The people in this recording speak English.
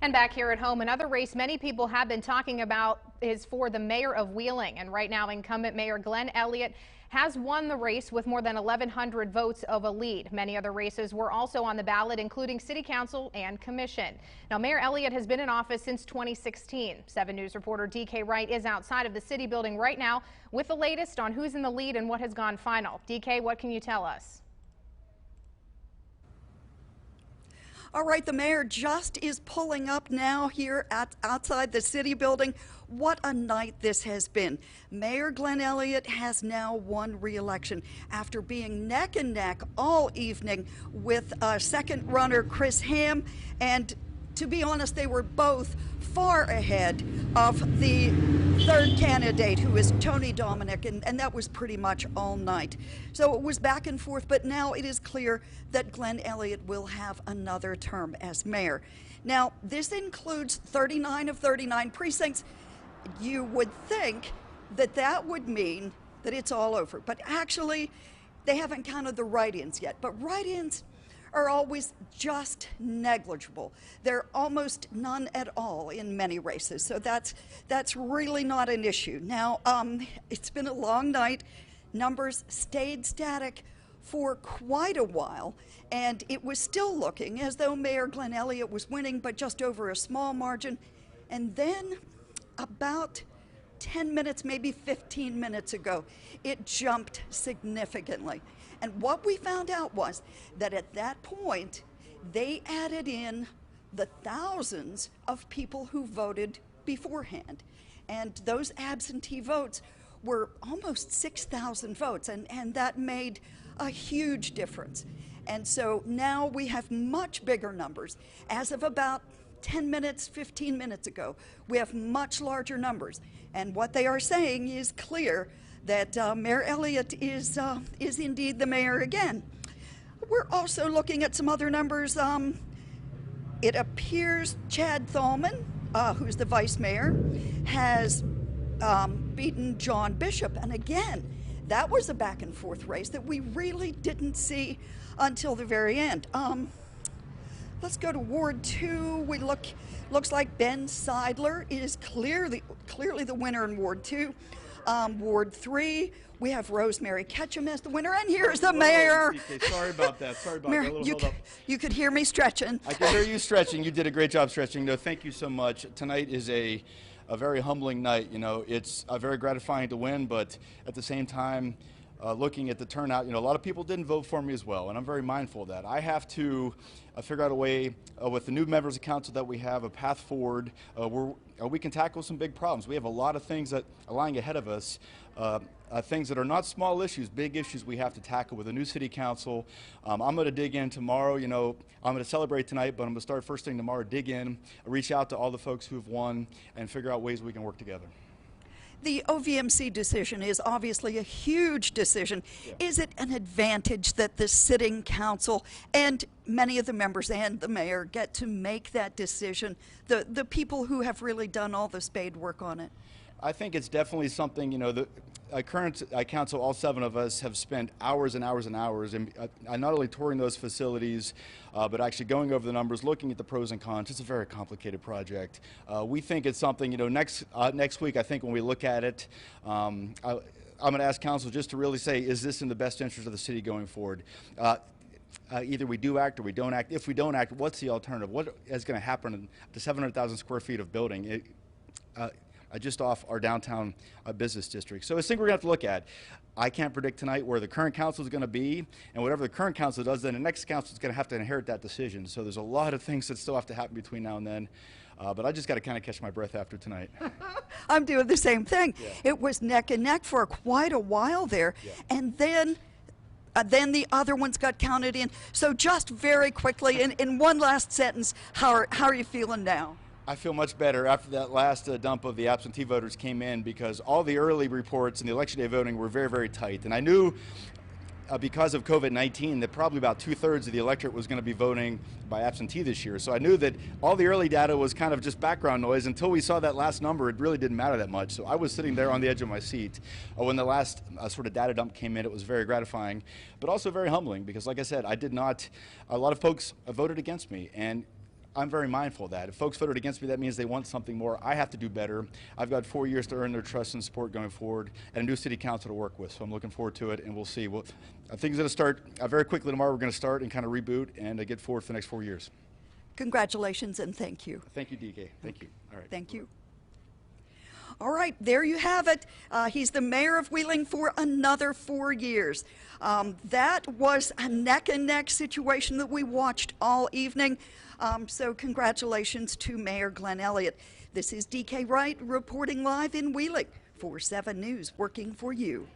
And back here at home, another race many people have been talking about is for the mayor of Wheeling. And right now, incumbent Mayor Glenn Elliott has won the race with more than 1,100 votes of a lead. Many other races were also on the ballot, including city council and commission. Now, Mayor Elliott has been in office since 2016. 7 News reporter DK Wright is outside of the city building right now with the latest on who's in the lead and what has gone final. DK, what can you tell us? All right, the mayor just is pulling up now here outside the city building. What a night this has been. Mayor Glenn Elliott has now won re-election after being neck and neck all evening with second runner Chris Ham. And to be honest, they were both far ahead of the third candidate, who is Tony Dominic, and that was pretty much all night. So it was back and forth, but now it is clear that Glenn Elliott will have another term as mayor. Now, this includes 39 of 39 precincts. You would think that that would mean that it's all over, but actually, they haven't counted the write-ins yet. But write-ins are always just negligible. They're almost none at all in many races, so that's really not an issue. Now, it's been a long night. Numbers stayed static for quite a while, and it was still looking as though Mayor Glenn Elliott was winning, but just over a small margin. And then about 10 minutes, maybe 15 minutes ago, it jumped significantly. And what we found out was that at that point, they added in the thousands of people who voted beforehand. And those absentee votes were almost 6,000 votes, and that made a huge difference. And so now we have much bigger numbers. As of about 10 minutes, 15 minutes ago, we have much larger numbers. And what they are saying is clear, that Mayor Elliott is indeed the mayor again. We're also looking at some other numbers. It appears Chad Thalman, who's the vice mayor, has beaten John Bishop. And again, that was a back and forth race that we really didn't see until the very end. Let's go to Ward 2. Looks like Ben Seidler is clearly the winner in Ward 2. Ward 3, we have Rosemary Ketchum as the winner, and here's the mayor. Sorry about that. Sorry about Mayor, that. You could hear me stretching. I can hear you stretching. You did a great job stretching. No, thank you so much. Tonight is a very humbling night. You know, it's very gratifying to win, but at the same time, looking at the turnout, a lot of people didn't vote for me as well, and I'm very mindful of that. I have to figure out a way with the new members of council that we have, a path forward where we can tackle some big problems. We have a lot of things that are lying ahead of us, things that are not small issues, big issues we have to tackle with the new city council. I'm going to dig in tomorrow. I'm going to celebrate tonight, but I'm going to start first thing tomorrow, dig in, reach out to all the folks who have won, and figure out ways we can work together. The OVMC decision is obviously a huge decision. Yeah. Is it an advantage that the sitting council and many of the members and the mayor get to make that decision, the people who have really done all the spade work on it? I think it's definitely something, the current council, all 7 of us, have spent hours and hours and hours in not only touring those facilities, but actually going over the numbers, looking at the pros and cons. It's a very complicated project. We think it's something, next week, I think when we look at it, I'm going to ask council just to really say, is this in the best interest of the city going forward? Either we do act or we don't act. If we don't act, what's the alternative? What is going to happen to 700,000 square feet of building? Just off our downtown business district. So it's a thing we're going to have to look at. I can't predict tonight where the current council is going to be, and whatever the current council does, then the next council is going to have to inherit that decision. So there's a lot of things that still have to happen between now and then. But I just got to kind of catch my breath after tonight. I'm doing the same thing. Yeah. It was neck and neck for quite a while there, yeah. And then the other ones got counted in. So just very quickly, in one last sentence, how are you feeling now? I feel much better after that last dump of the absentee voters came in, because all the early reports and the election day voting were very, very tight. And I knew because of COVID-19 that probably about 2/3 of the electorate was going to be voting by absentee this year. So I knew that all the early data was kind of just background noise. Until we saw that last number, it really didn't matter that much. So I was sitting there on the edge of my seat. When the last sort of data dump came in, it was very gratifying, but also very humbling, because like I said, a lot of folks voted against me. And I'm very mindful of that. If folks voted against me, that means they want something more. I have to do better. I've got 4 years to earn their trust and support going forward, and a new city council to work with. So I'm looking forward to it, and we'll see. Things are going to start very quickly tomorrow. We're going to start and kind of reboot and get forward for the next 4 years. Congratulations and thank you. Thank you, DK. Thank you. All right. Thank you. All right, there you have it. He's the mayor of Wheeling for another 4 years. That was a neck-and-neck situation that we watched all evening. So congratulations to Mayor Glenn Elliott. This is DK Wright reporting live in Wheeling for 7 News, working for you.